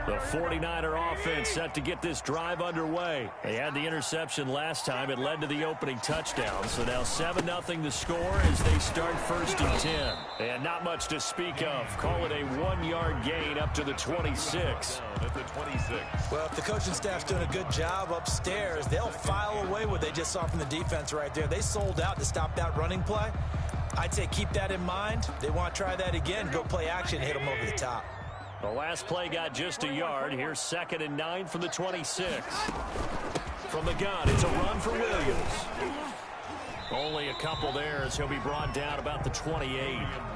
The 49er offense set to get this drive underway. They had the interception last time. It led to the opening touchdown. So now 7-0 the score as they start 1st and 10. And not much to speak of. Call it a 1-yard gain up to the 26. At the 26. Well, if the coaching staff's doing a good job upstairs, they'll file away what they just saw from the defense right there. They sold out to stop that running play. I'd say keep that in mind. They want to try that again. Go play action, hit them over the top. The last play got just a yard. Here's 2nd and 9 from the 26. From the gun, it's a run for Williams. Only a couple there as he'll be brought down about the 28.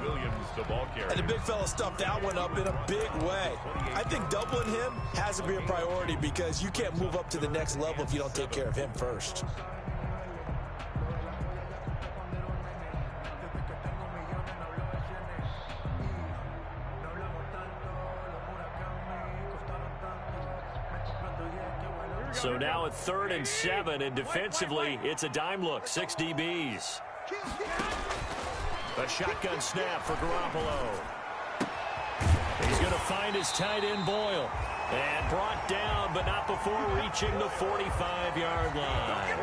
Williams, the ball carrier. And the big fella stuffed that one up in a big way. I think doubling him has to be a priority because you can't move up to the next level if you don't take care of him first. So now at 3rd and 7, and defensively, it's a dime look, 6 DBs. A shotgun snap for Garoppolo. He's going to find his tight end, Boyle. And brought down, but not before reaching the 45-yard line.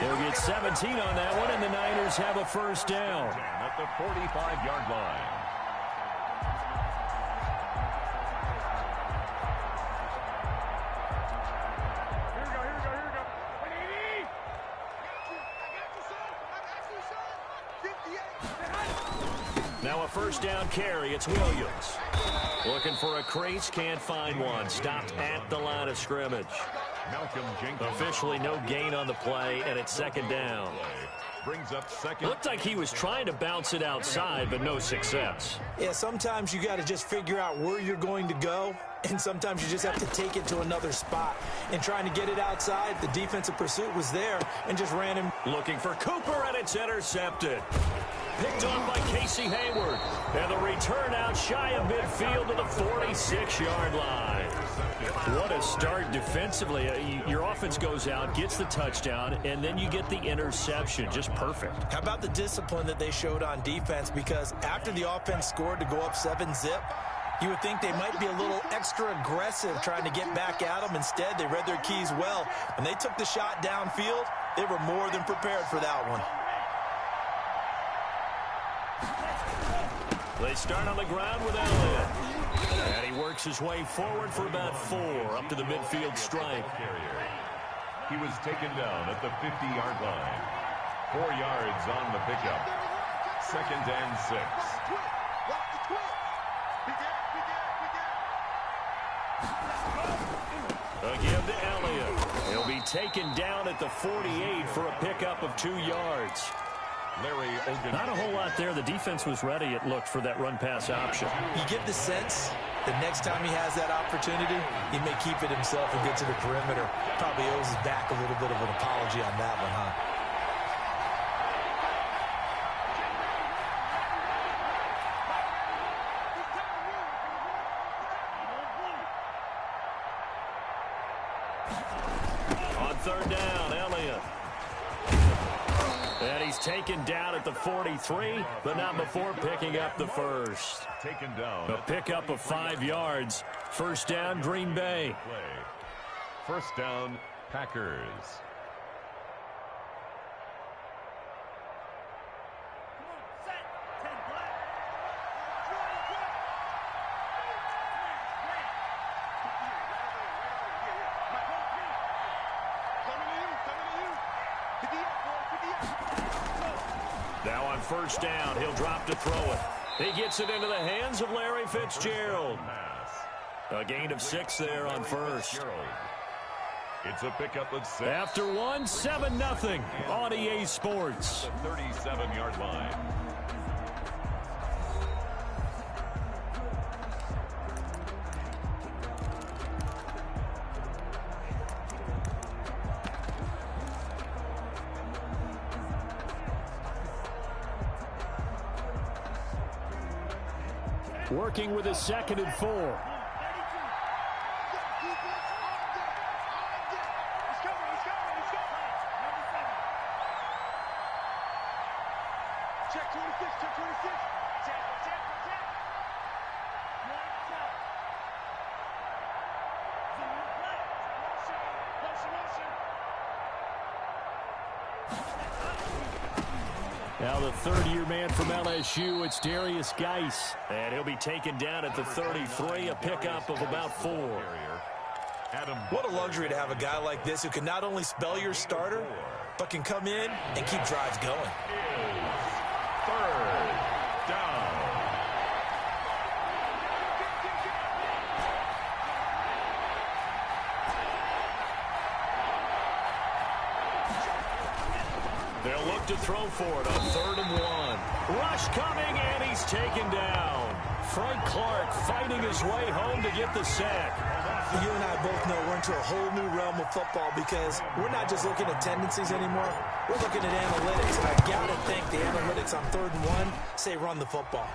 They'll get 17 on that one, and the Niners have a 1st down. At the 45-yard line. Now a 1st down carry. It's Williams. Looking for a crease. Can't find one. Stopped at the line of scrimmage. Officially no gain on the play, and it's 2nd down. Brings up 2nd. Looked like he was trying to bounce it outside, but no success. Yeah, sometimes you got to just figure out where you're going to go, and sometimes you just have to take it to another spot. And trying to get it outside, the defensive pursuit was there and just ran him. Looking for Cooper, and it's intercepted. Picked off by Casey Hayward. And the return out shy of midfield to the 46-yard line. What a start defensively. Your offense goes out, gets the touchdown, and then you get the interception. Just perfect. How about the discipline that they showed on defense? Because after the offense scored to go up 7-zip, you would think they might be a little extra aggressive trying to get back at them. Instead, they read their keys well. When they took the shot downfield, they were more than prepared for that one. They start on the ground with Elliott. And he works his way forward for about 4 up to the midfield stripe. He was taken down at the 50-yard line. 4 yards on the pickup. 2nd and 6. Again to Elliott. He'll be taken down at the 48 for a pickup of 2 yards. Not a whole lot there. The defense was ready, it looked, for that run-pass option. You get the sense that next time he has that opportunity, he may keep it himself and get to the perimeter. Probably owes his back a little bit of an apology on that one, huh? On 3rd down, Elliott. And he's taken down at the 43, but not before picking up the 1st. Taken down. A pickup of 5 yards. 1st down, Green Bay. 1st down, Packers. Now on 1st down, he'll drop to throw it. He gets it into the hands of Larry Fitzgerald. A gain of 6 there on 1st. It's a pickup of 6. After 1, 7-0 on EA Sports. The 37-yard line. Working with a 2nd and 4. Now the third-year man from LSU, it's Darius Geis. And he'll be taken down at the 33, a pickup of about 4. What a luxury to have a guy like this who can not only spell your starter, but can come in and keep drives going. Third down. They'll look to throw for it on 3rd and 1. Rush coming, and he's taken down. Frank Clark fighting his way home to get the sack. You and I both know we're into a whole new realm of football because we're not just looking at tendencies anymore. We're looking at analytics, and I got to think the analytics on 3rd and 1 say run the football.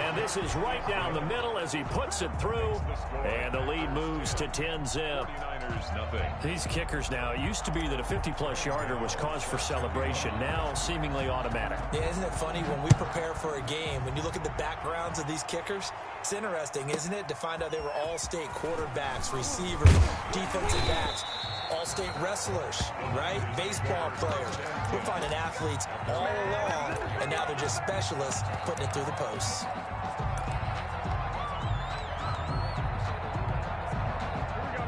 And this is right down the middle as he puts it through. And the lead moves to 10-zip. These kickers now, it used to be that a 50-plus yarder was cause for celebration. Now seemingly automatic. Yeah, isn't it funny when we prepare for a game, when you look at the backgrounds of these kickers, it's interesting, isn't it, to find out they were all-state quarterbacks, receivers, defensive backs, all-state wrestlers, right? Baseball players. We're finding athletes all along, and now they're just specialists putting it through the posts.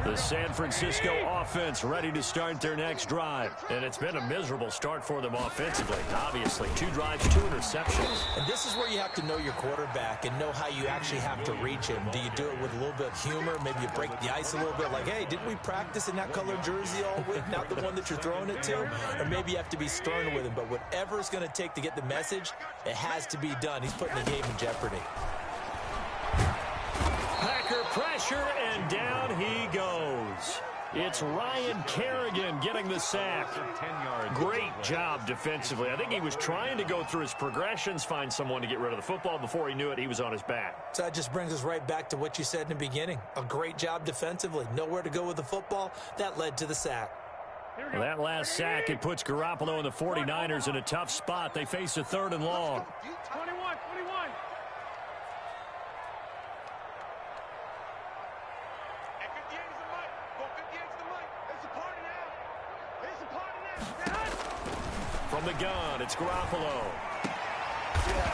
The San Francisco offense ready to start their next drive. And it's been a miserable start for them offensively. Obviously, 2 drives, 2 interceptions. And this is where you have to know your quarterback and know how you actually have to reach him. Do you do it with a little bit of humor? Maybe you break the ice a little bit like, hey, didn't we practice in that colored jersey all week? Not the one that you're throwing it to? Or maybe you have to be stern with him. But whatever it's going to take to get the message, it has to be done. He's putting the game in jeopardy. Packer pressure, and down he goes. It's Ryan Kerrigan getting the sack. Great job defensively. I think he was trying to go through his progressions, find someone to get rid of the football. Before he knew it, he was on his back. So that just brings us right back to what you said in the beginning. A great job defensively. Nowhere to go with the football. That led to the sack. Well, that last sack, it puts Garoppolo and the 49ers in a tough spot. They face a 3rd and long. 21. From the gun, it's Garoppolo.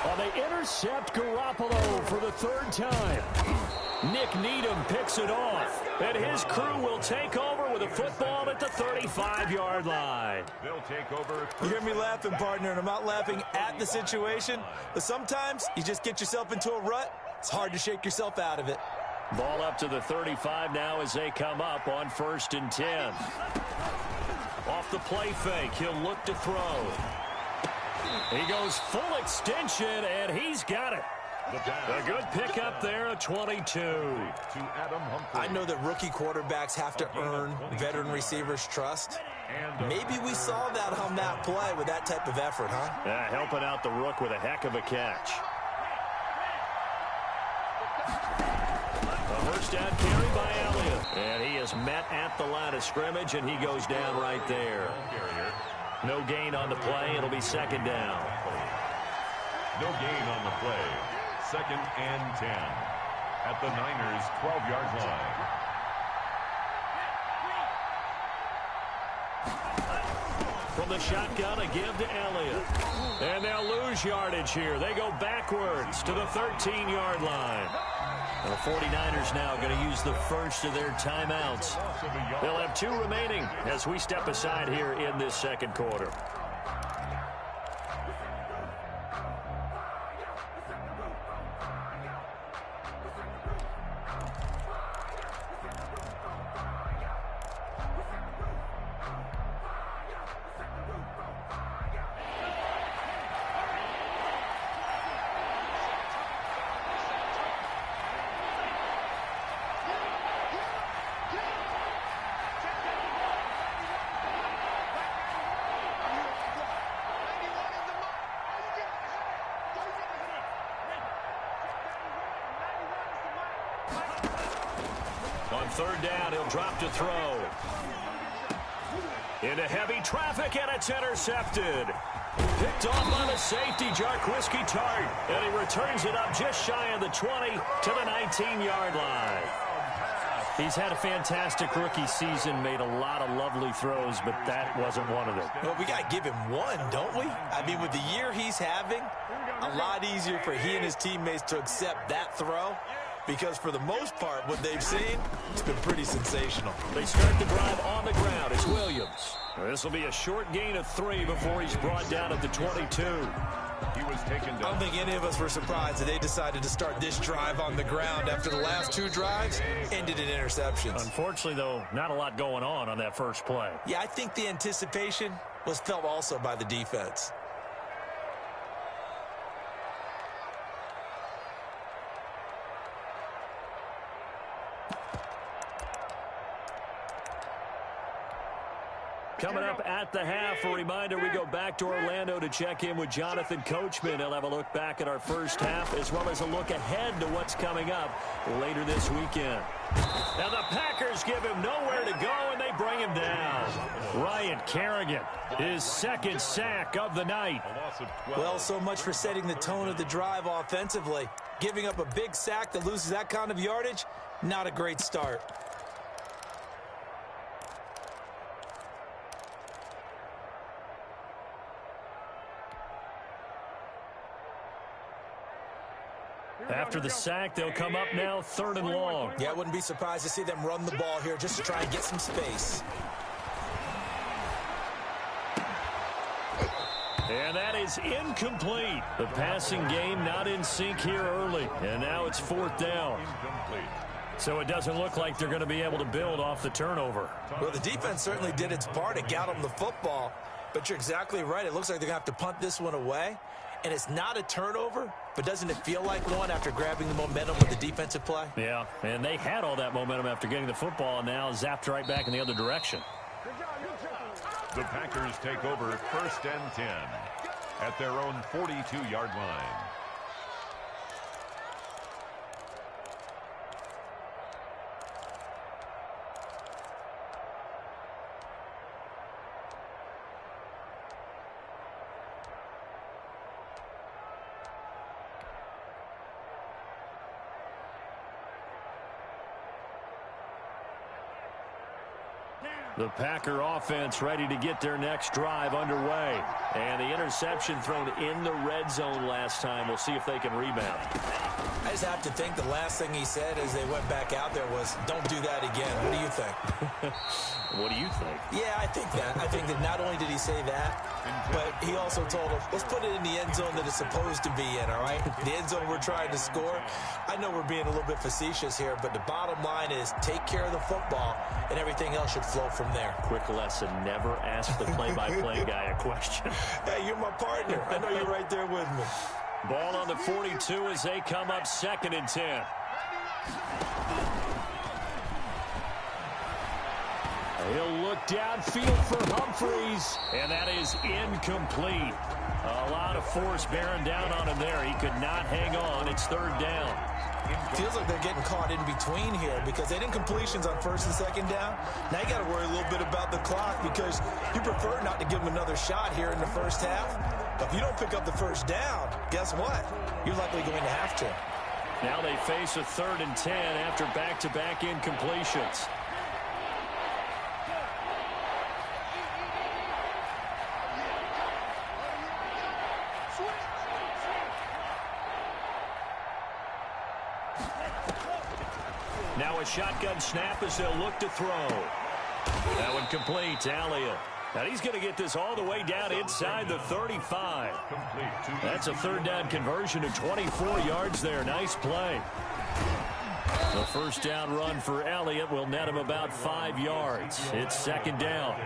Well, they intercept Garoppolo for the 3rd time. Nick Needham picks it off, and his crew will take over with a football at the 35-yard line. They'll take over. You hear me laughing, partner, and I'm not laughing at the situation, but sometimes you just get yourself into a rut. It's hard to shake yourself out of it. Ball up to the 35 now as they come up on 1st and 10. Off the play fake, he'll look to throw. He goes full extension, and he's got it. A good pickup there at 22. I know that rookie quarterbacks have to earn veteran receivers' trust. Maybe we saw that on that play with that type of effort, huh? Yeah, helping out the rook with a heck of a catch. A first down carry by Elliott. And he is met at the line of scrimmage, and he goes down right there. No gain on the play. It'll be 2nd down. No gain on the play. 2nd and 10 at the Niners' 12-yard line. From the shotgun, a give to Elliott. And they'll lose yardage here. They go backwards to the 13-yard line. The 49ers now going to use the first of their timeouts. They'll have 2 remaining as we step aside here in this 2nd quarter. On 3rd down, he'll drop to throw. Into heavy traffic, and it's intercepted. Picked off by the safety, Jarquiski Tart. And he returns it up just shy of the 20 to the 19-yard line. He's had a fantastic rookie season, made a lot of lovely throws, but that wasn't one of them. Well, we got to give him one, don't we? I mean, with the year he's having, a lot easier for he and his teammates to accept that throw, because for the most part, what they've seen, it's been pretty sensational. They start the drive on the ground. It's Williams. This will be a short gain of 3 before he's brought down at the 22. He was taken down. I don't think any of us were surprised that they decided to start this drive on the ground after the last 2 drives ended in interceptions. Unfortunately, though, not a lot going on that first play. Yeah, I think the anticipation was felt also by the defense. Coming up at the half, a reminder, we go back to Orlando to check in with Jonathan Coachman. He'll have a look back at our first half as well as a look ahead to what's coming up later this weekend. Now the Packers give him nowhere to go, and they bring him down. Ryan Kerrigan, his second sack of the night. Well, so much for setting the tone of the drive offensively. Giving up a big sack that loses that kind of yardage, not a great start. After the sack, they'll come up now 3rd and long. Yeah, I wouldn't be surprised to see them run the ball here just to try and get some space. And that is incomplete. The passing game not in sync here early. And now it's 4th down. So it doesn't look like they're going to be able to build off the turnover. Well, the defense certainly did its part to got them the football. But you're exactly right. It looks like they're going to have to punt this one away. And it's not a turnover, but doesn't it feel like one after grabbing the momentum with the defensive play? Yeah, and they had all that momentum after getting the football, and now zapped right back in the other direction. The Packers take over 1st and 10 at their own 42-yard line. The Packer offense ready to get their next drive underway. And the interception thrown in the red zone last time. We'll see if they can rebound. I just have to think the last thing he said as they went back out there was, don't do that again. What do you think? What do you think? Yeah, I think that. I think that not only did he say that, but he also told him, let's put it in the end zone that it's supposed to be in, all right? The end zone we're trying to score. I know we're being a little bit facetious here, but the bottom line is take care of the football, and everything else should flow from there. Quick lesson, never ask the play-by-play guy a question. Hey, you're my partner. I know you're right there with me. Ball on the 42 as they come up 2nd and 10. He'll look downfield for Humphreys, and that is incomplete. A lot of force bearing down on him there. He could not hang on. It's 3rd down. Feels like they're getting caught in between here because they didn't completions on 1st and 2nd down. Now you got to worry a little bit about the clock because you prefer not to give them another shot here in the first half. But if you don't pick up the 1st down, guess what? You're likely going to have to. Now they face a 3rd and 10 after back-to-back incompletions. Now a shotgun snap as they'll look to throw. That one complete to Elliott. Now he's going to get this all the way down inside the 35. That's a 3rd down conversion of 24 yards there. Nice play. The 1st down run for Elliott will net him about 5 yards. It's 2nd down.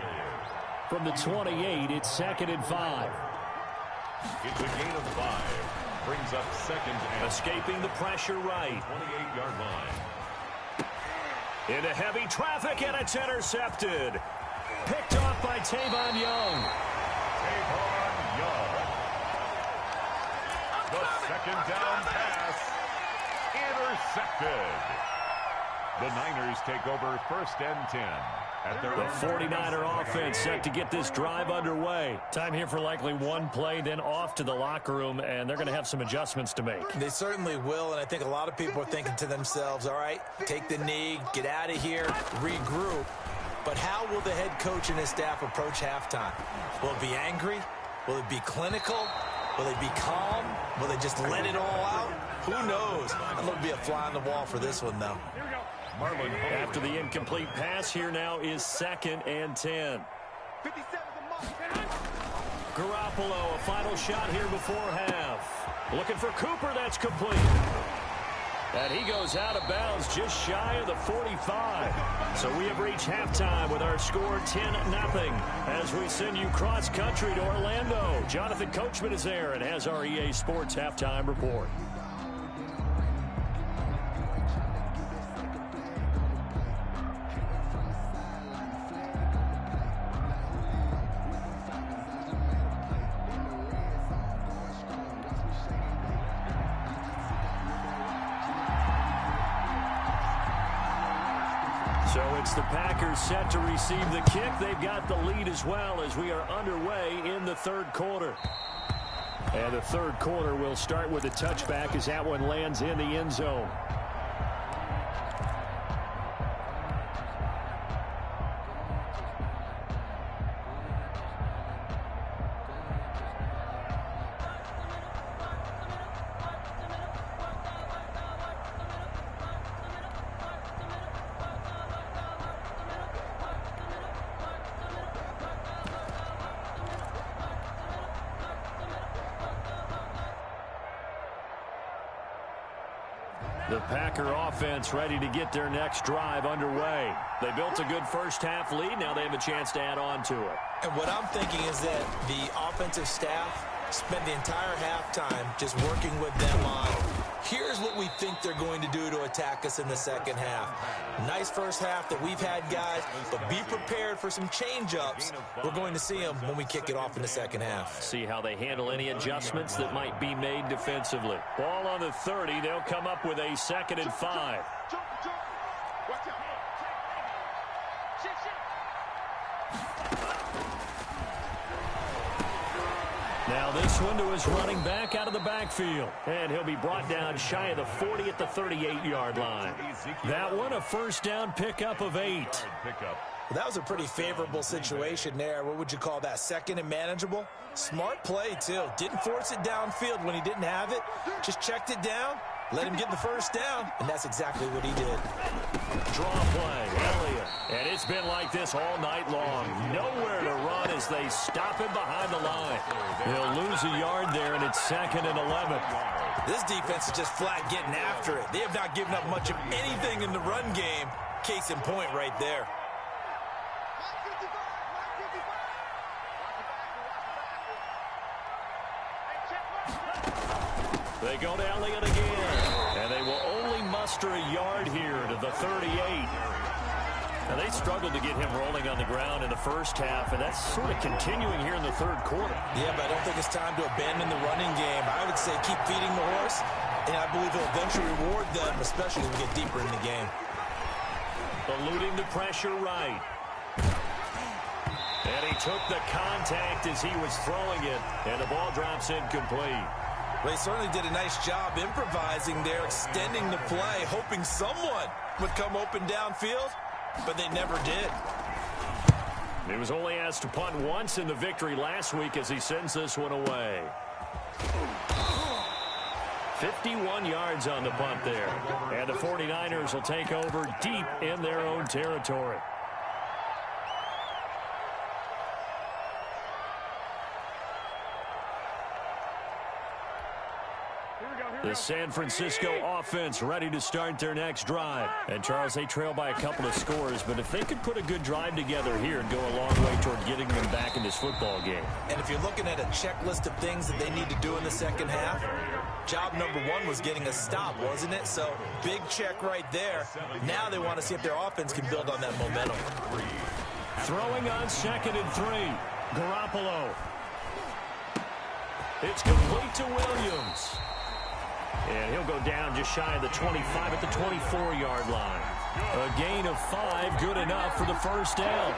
From the 28, it's 2nd and 5. It's a gain of 5. Brings up 2nd and... Escaping the pressure right. 28-yard line. Into heavy traffic, and it's intercepted. Picked off by Tavon Young. Tavon Young. The 2nd down pass intercepted. The Niners take over 1st and 10. The 49er offense set to get this drive underway. Time here for likely one play, then off to the locker room, and they're going to have some adjustments to make. They certainly will, and I think a lot of people are thinking to themselves, all right, take the knee, get out of here, regroup. But how will the head coach and his staff approach halftime? Will it be angry? Will it be clinical? Will they be calm? Will they just let it all out? Who knows? I'm going to be a fly on the wall for this one, though. After the incomplete pass, here now is 2nd and 10. Garoppolo, a final shot here before half. Looking for Cooper, that's complete. And he goes out of bounds just shy of the 45. So we have reached halftime with our score 10-0 as we send you cross-country to Orlando. Jonathan Coachman is there and has our EA Sports halftime report. So it's the Packers set to receive the kick. They've got the lead as well as we are underway in the 3rd quarter. And the 3rd quarter will start with a touchback as that one lands in the end zone. The Packer offense ready to get their next drive underway. They built a good first half lead. Now they have a chance to add on to it. And what I'm thinking is that the offensive staff spent the entire halftime just working with them on, here's what we think they're going to do to attack us in the second half. Nice first half that we've had, guys, but be prepared for some change-ups. We're going to see them when we kick it off in the second half. See how they handle any adjustments that might be made defensively. Ball on the 30. They'll come up with a 2nd and 5. Now this one to his running back out of the backfield. And he'll be brought down shy of the 40 at the 38-yard line. That one a first down pickup of 8. That was a pretty favorable situation there. What would you call that? 2nd and manageable? Smart play, too. Didn't force it downfield when he didn't have it. Just checked it down, let him get the first down, and that's exactly what he did. Draw play, Elliott. And it's been like this all night long. Nowhere to run as they stop him behind the line. They'll lose a yard there, and it's 2nd and 11. This defense is just flat getting after it. They have not given up much of anything in the run game. Case in point right there. They go to Elliott again, and they will only muster a yard here to the 38. Now, they struggled to get him rolling on the ground in the first half, and that's sort of continuing here in the 3rd quarter. Yeah, but I don't think it's time to abandon the running game. I would say keep feeding the horse, and I believe he'll eventually reward them, especially when we get deeper in the game. Eluding the pressure right. And he took the contact as he was throwing it, and the ball drops incomplete. They certainly did a nice job improvising there, extending the play, hoping someone would come open downfield, but they never did. He was only asked to punt once in the victory last week as he sends this one away. 51 yards on the punt there. And the 49ers will take over deep in their own territory. The San Francisco offense ready to start their next drive. And, Charles, they trail by a couple of scores, but if they could put a good drive together here and go a long way toward getting them back in this football game. And if you're looking at a checklist of things that they need to do in the second half, job number 1 was getting a stop, wasn't it? So, big check right there. Now they want to see if their offense can build on that momentum. Throwing on 2nd and 3. Garoppolo. It's complete to Williams. And he'll go down just shy of the 25 at the 24-yard line. A gain of 5, good enough for the first down.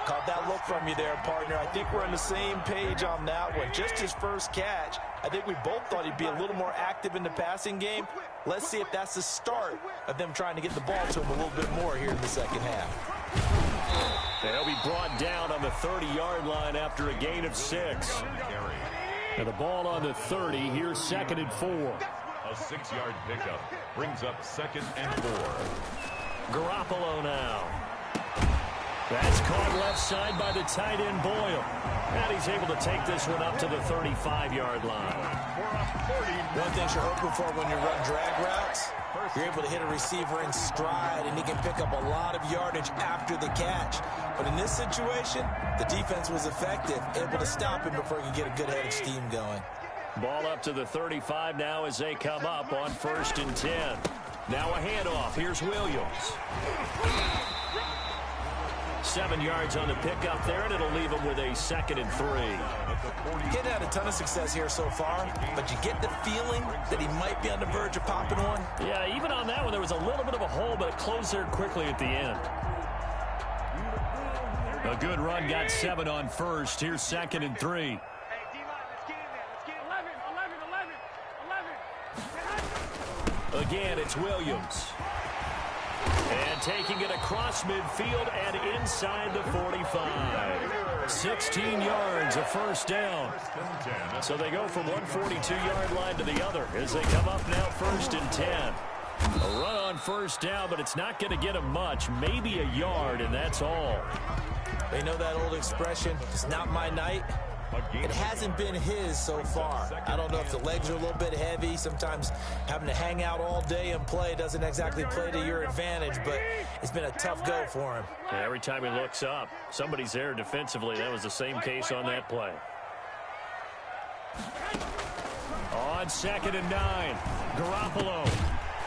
Caught that look from you there, partner. I think we're on the same page on that one. Just his first catch. I think we both thought he'd be a little more active in the passing game. Let's see if that's the start of them trying to get the ball to him a little bit more here in the second half. They'll be brought down on the 30-yard line after a gain of 6. And the ball on the 30, here's 2nd and 4. A 6-yard pickup brings up 2nd and 4. Garoppolo now. That's caught left side by the tight end Boyle. And he's able to take this one up to the 35-yard line. One thing you're hoping for when you run drag routes, you're able to hit a receiver in stride, and he can pick up a lot of yardage after the catch. But in this situation, the defense was effective, able to stop him before he could get a good head of steam going. Ball up to the 35 now as they come up on 1st and 10. Now a handoff. Here's Williams. 7 yards on the pickup there, and it'll leave him with a 2nd and 3. He's had a ton of success here so far, but you get the feeling that he might be on the verge of popping one. Yeah, even on that one, there was a little bit of a hole, but it closed there quickly at the end. A good run, got 7 on 1st. Here's 2nd and 3. Again, it's Williams. And taking it across midfield and inside the 45. 16 yards, a first down. So they go from one 42-yard line to the other as they come up now 1st and 10. A run on first down, but it's not going to get them much. Maybe a yard, and that's all. They know that old expression, it's not my night. It hasn't been his so far. I don't know if the legs are a little bit heavy. Sometimes having to hang out all day and play doesn't exactly play to your advantage, but it's been a tough go for him. And every time he looks up, somebody's there defensively. That was the same case on that play. On 2nd and 9, Garoppolo.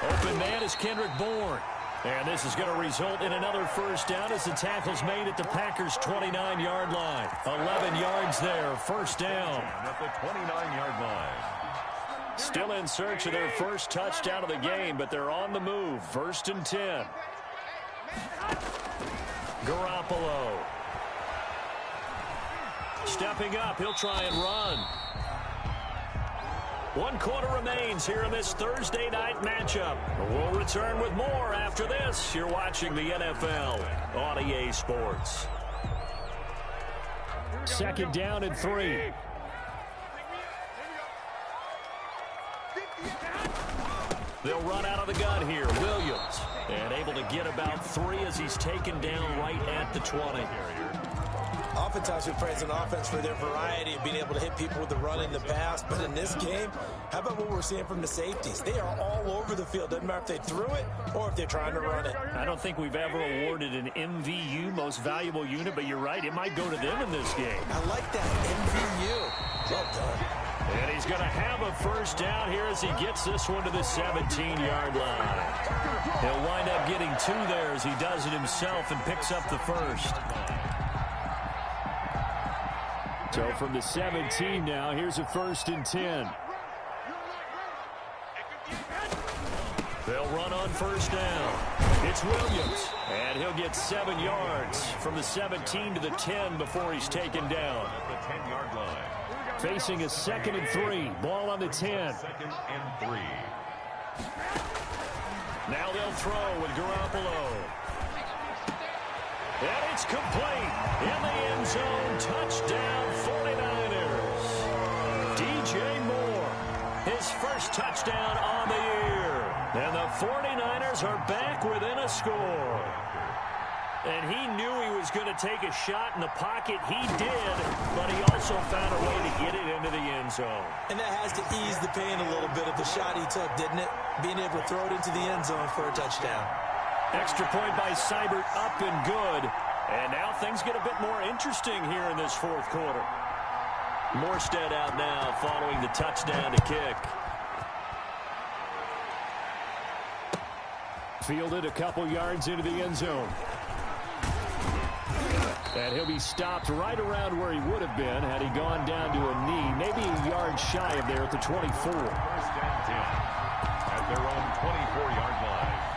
Open man is Kendrick Bourne. And this is going to result in another first down as the tackle's made at the Packers' 29-yard line. 11 yards there, first down. At the 29-yard line. Still in search of their first touchdown of the game, but they're on the move. 1st and 10. Garoppolo. Stepping up, he'll try and run. 1 quarter remains here in this Thursday night matchup. We'll return with more after this. You're watching the NFL on EA Sports. 2nd down and 3. They'll run out of the gun here. Williams. And able to get about 3 as he's taken down right at the 20. Oftentimes we praise an offense for their variety of being able to hit people with the run in the pass, but in this game, how about what we're seeing from the safeties? They are all over the field. Doesn't matter if they threw it or if they're trying to run it. I don't think we've ever awarded an MVU, most valuable unit, but you're right, it might go to them in this game. I like that, MVU. Well done. And he's going to have a first down here as he gets this one to the 17-yard line. He'll wind up getting 2 there as he does it himself and picks up the first. So from the 17 now, here's a 1st and 10. They'll run on first down. It's Williams, and he'll get 7 yards from the 17 to the 10 before he's taken down. At the 10-yard line. Facing a 2nd and 3. Ball on the 10. 2nd and 3. Now they'll throw with Garoppolo. And it's complete. In the end zone. Touchdown 49ers. DJ Moore. His first touchdown on the year. And the 49ers are back within a score. And he knew he was going to take a shot in the pocket. He did, but he also found a way to get it into the end zone. And that has to ease the pain a little bit of the shot he took, didn't it? Being able to throw it into the end zone for a touchdown. Extra point by Seibert, up and good. And now things get a bit more interesting here in this 4th quarter. Morstead out now following the touchdown to kick. Fielded a couple yards into the end zone. And he'll be stopped right around where he would have been had he gone down to a knee, maybe a yard shy of there at the 24. 1st and 10 at their own 24-yard line.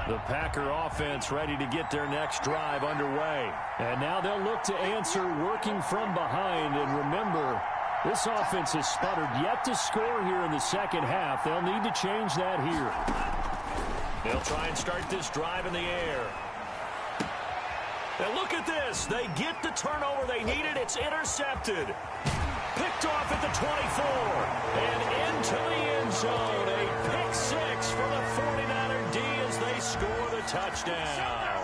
The Packer offense ready to get their next drive underway. And now they'll look to answer working from behind. And remember, this offense has sputtered yet to score here in the second half. They'll need to change that here. They'll try and start this drive in the air. And look at this. They get the turnover they needed. It's intercepted. Picked off at the 24. And into the end zone. A pick six for the 49er D as they score the touchdown.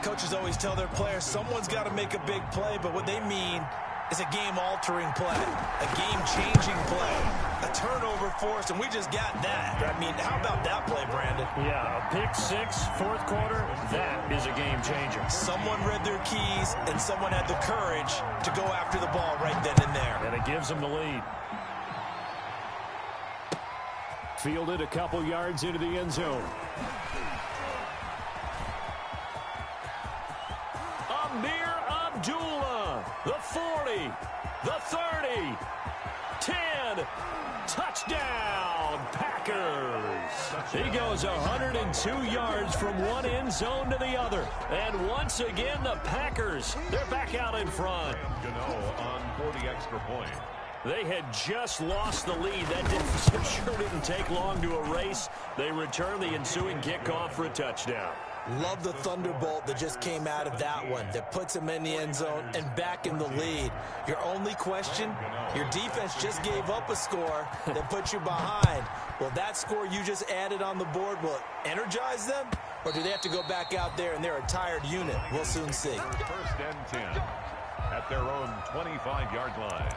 Coaches always tell their players someone's got to make a big play, but what they mean is a game-altering play, a game-changing play, a turnover force, and we just got that. I mean, how about that play, Brandon? Yeah, a pick six, fourth quarter, that is a game-changer. Someone read their keys, and someone had the courage to go after the ball right then and there. And it gives them the lead. Fielded a couple yards into the end zone. Amir Abdullah, the 40, the 30, 10, touchdown, Packers. He goes 102 yards from one end zone to the other. And once again, the Packers, they're back out in front. On for the extra point. They had just lost the lead. That sure didn't take long to erase. They return the ensuing kickoff for a touchdown. Love the thunderbolt that just came out of that one that puts him in the end zone and back in the lead. Your only question, your defense just gave up a score that put you behind. Will that score you just added on the board, will it energize them? Or do they have to go back out there and they're a tired unit? We'll soon see. First and 10 at their own 25-yard line.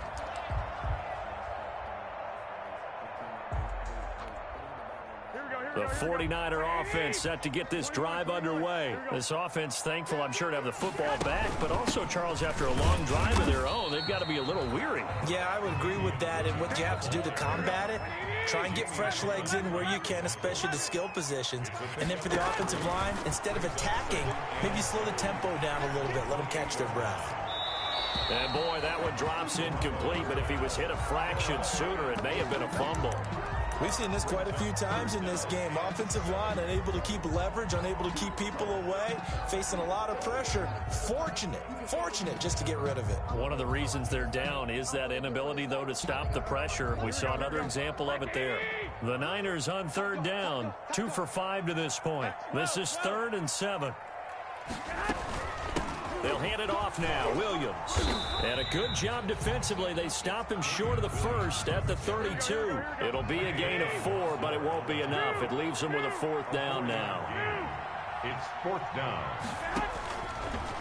The 49er offense set to get this drive underway. This offense thankful, I'm sure, to have the football back, but also, Charles, after a long drive of their own, they've got to be a little weary. Yeah, I would agree with that, and what you have to do to combat it, try and get fresh legs in where you can, especially the skill positions. And then for the offensive line, instead of attacking, maybe slow the tempo down a little bit, let them catch their breath. And boy, that one drops incomplete, but if he was hit a fraction sooner, it may have been a fumble. We've seen this quite a few times in this game. Offensive line unable to keep leverage, unable to keep people away, facing a lot of pressure. Fortunate just to get rid of it. One of the reasons they're down is that inability, though, to stop the pressure. We saw another example of it there. The Niners on third down, 2 for 5 to this point. This is 3rd and 7. They'll hand it off now. Williams. And a good job defensively. They stop him short of the first at the 32. It'll be a gain of 4, but it won't be enough. It leaves them with a 4th down now. It's 4th down.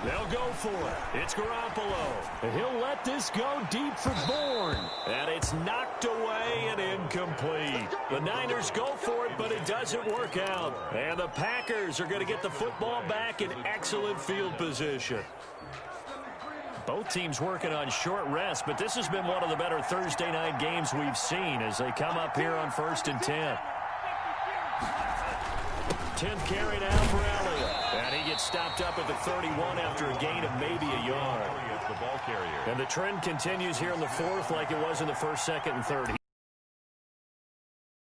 They'll go for it. It's Garoppolo. He'll let this go deep for Bourne. And it's knocked away and incomplete. The Niners go for it, but it doesn't work out. And the Packers are going to get the football back in excellent field position. Both teams working on short rest, but this has been one of the better Thursday night games we've seen as they come up here on 1st and 10. 10th carry now for Elliott. And he gets stopped up at the 31 after a gain of maybe a yard. The ball carrier. And the trend continues here in the 4th like it was in the 1st, 2nd, and 3rd.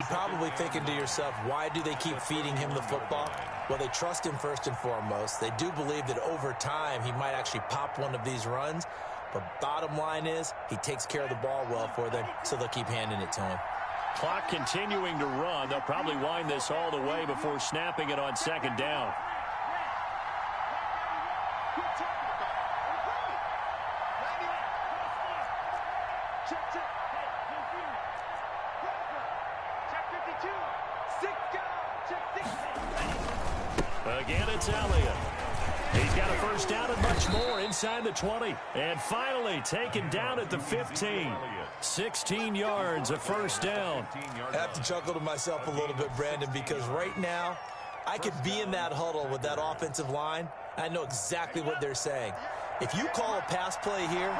You're probably thinking to yourself, why do they keep feeding him the football? Well, they trust him first and foremost. They do believe that over time he might actually pop one of these runs. But bottom line is he takes care of the ball well for them, so they'll keep handing it to him. Clock continuing to run. They'll probably wind this all the way before snapping it on 2nd down. Again, it's Elliott. He's got a first down and much more inside the 20. And finally taken down at the 15. 16 yards, a first down. I have to chuckle to myself a little bit, Brandon, because right now I could be in that huddle with that offensive line. I know exactly what they're saying. If you call a pass play here,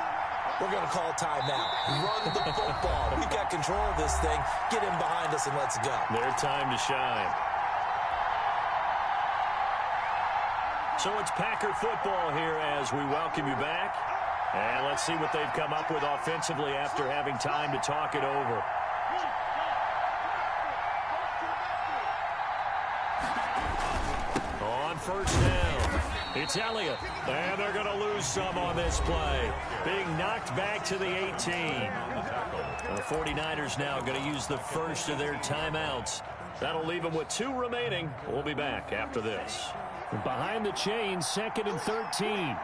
we're going to call a timeout. Run the football. We've got control of this thing. Get in behind us and let's go. Their time to shine. So it's Packer football here as we welcome you back. And let's see what they've come up with offensively after having time to talk it over. first down. It's Elliott, and they're going to lose some on this play. Being knocked back to the 18. The 49ers now going to use the first of their timeouts. That'll leave them with 2 remaining. We'll be back after this. Behind the chains, 2nd and 13.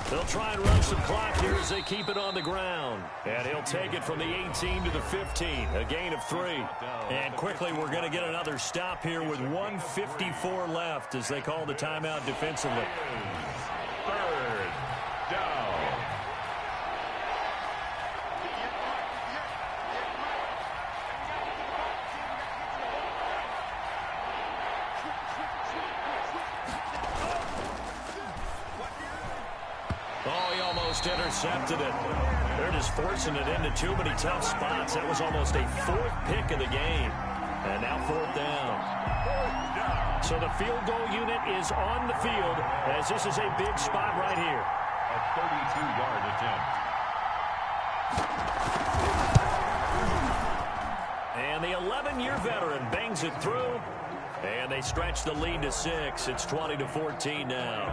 They'll try and run some clock here as they keep it on the ground. And he'll take it from the 18 to the 15, a gain of 3. And quickly, we're going to get another stop here with 1:54 left as they call the timeout defensively. 3rd down. Oh, he almost intercepted it. They're just forcing it into too many tough spots. That was almost a 4th pick of the game. And now 4th down. So the field goal unit is on the field as this is a big spot right here. A 32-yard attempt. And the 11-year veteran bangs it through. And they stretch the lead to 6. It's 20-14 now.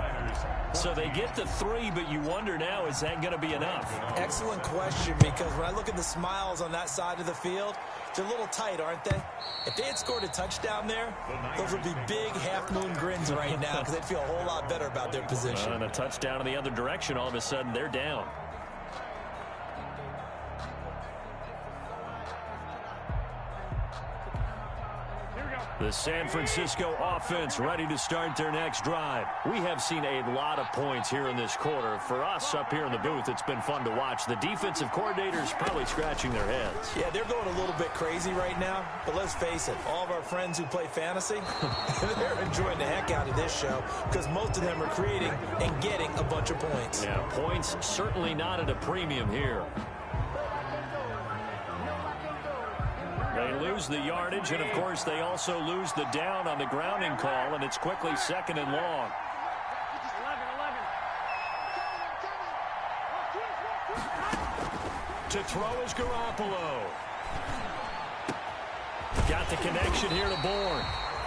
So they get to 3, but you wonder now, is that going to be enough? Excellent question, because when I look at the smiles on that side of the field, they're a little tight, aren't they? If they had scored a touchdown there, those would be big half-moon grins right now because they'd feel a whole lot better about their position. And a touchdown in the other direction, all of a sudden, they're down. The San Francisco offense ready to start their next drive. We have seen a lot of points here in this quarter. For us up here in the booth, it's been fun to watch. The defensive coordinators probably scratching their heads. Yeah, they're going a little bit crazy right now. But let's face it, all of our friends who play fantasy, they're enjoying the heck out of this show because most of them are creating and getting a bunch of points. Yeah, points certainly not at a premium here. They lose the yardage, and, of course, they also lose the down on the grounding call, and it's quickly 2nd and long. To throw is Garoppolo. Got the connection here to Bourne.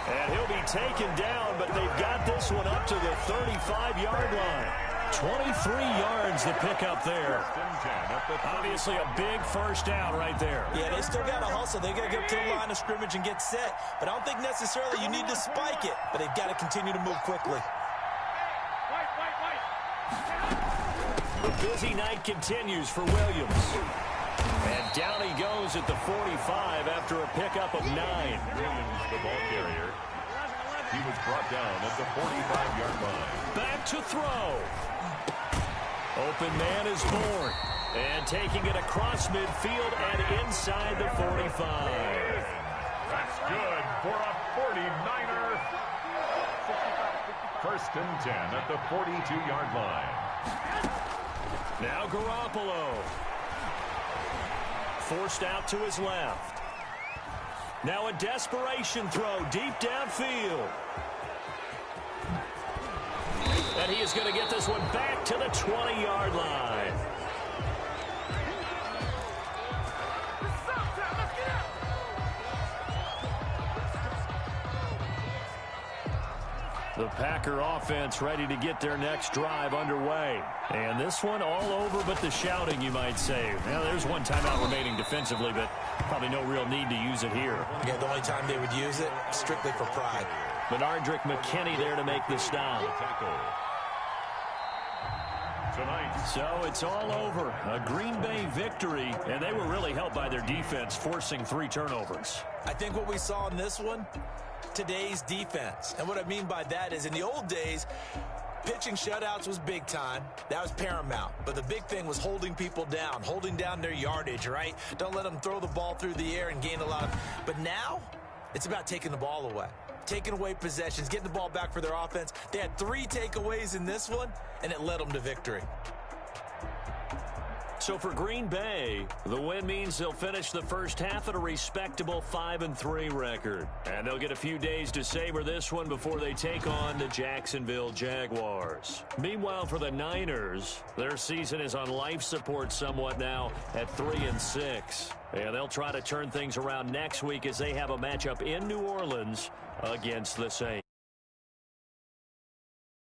And he'll be taken down, but they've got this one up to the 35-yard line. 23 yards to pick up there. Obviously a big first down right there. Yeah, they still got to hustle. They got to get up to the line of scrimmage and get set. But I don't think necessarily you need to spike it. But they've got to continue to move quickly. The busy night continues for Williams. And down he goes at the 45 after a pickup of 9. Williams, the ball carrier. He was brought down at the 45-yard line. Back to throw. Open man is Bourne. And taking it across midfield and inside the 45. That's good for a 49er. 1st and 10 at the 42-yard line. Now Garoppolo. Forced out to his left. Now a desperation throw deep downfield. And he is going to get this one back to the 20-yard line. The Packer offense ready to get their next drive underway. And this one all over but the shouting, you might say. Now, there's one timeout remaining defensively, but probably no real need to use it here. Yeah, the only time they would use it, strictly for pride. Bernardrick McKinney there to make the stop. Tonight. So it's all over. A Green Bay victory, and they were really helped by their defense, forcing 3 turnovers. I think what we saw in this one, today's defense. And what I mean by that is in the old days, pitching shutouts was big time. That was paramount. But the big thing was holding people down, holding down their yardage, right? Don't let them throw the ball through the air and gain a lot of... But now, it's about taking the ball away. Taking away possessions, getting the ball back for their offense. They had 3 takeaways in this one, and it led them to victory. So for Green Bay, the win means they'll finish the first half at a respectable 5-3 record. And they'll get a few days to savor this one before they take on the Jacksonville Jaguars. Meanwhile, for the Niners, their season is on life support somewhat now at 3-6. And they'll try to turn things around next week as they have a matchup in New Orleans against the Saints.